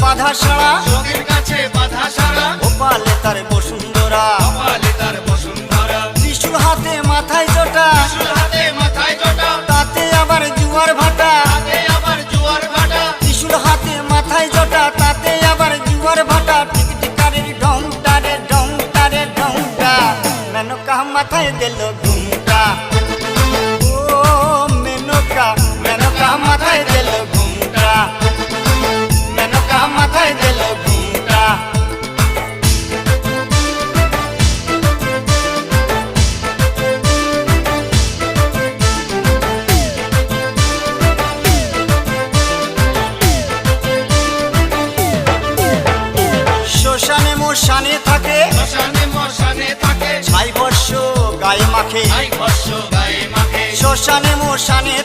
বাধা সারা, যোগের কাছে বাধা সারা, গোপালে তার বসুন্ধরা, কপালে তার বসুন্ধরা। ত্রিশূল হাতে মাথায় জটা, ত্রিশূল হাতে মাথায় জটা, তাতে আবার জুয়ার ভাটা। হাতে আবার জোয়ার ভাটা। ত্রিশূল হাতে মাথায় জটা, তাতে আবার জুয়ার ভাটা। টিকটিকারের ঢংটা রে ঢংটা রে ঢংটা, মেনকা মাথায় দিল ঘুমটা। ও মেনকা, মেনকা মাথায় দিল ঘুমটা, মেনকা মাথায় দিল ঘুমটা। শ্মশানে মশানে থাকে, শ্মশানে মশানে থাকে, ছাই বর্ষ গায়ে মাখে। ছাই বর্ষ গায়ে মাখে। শ্মশানে মশানে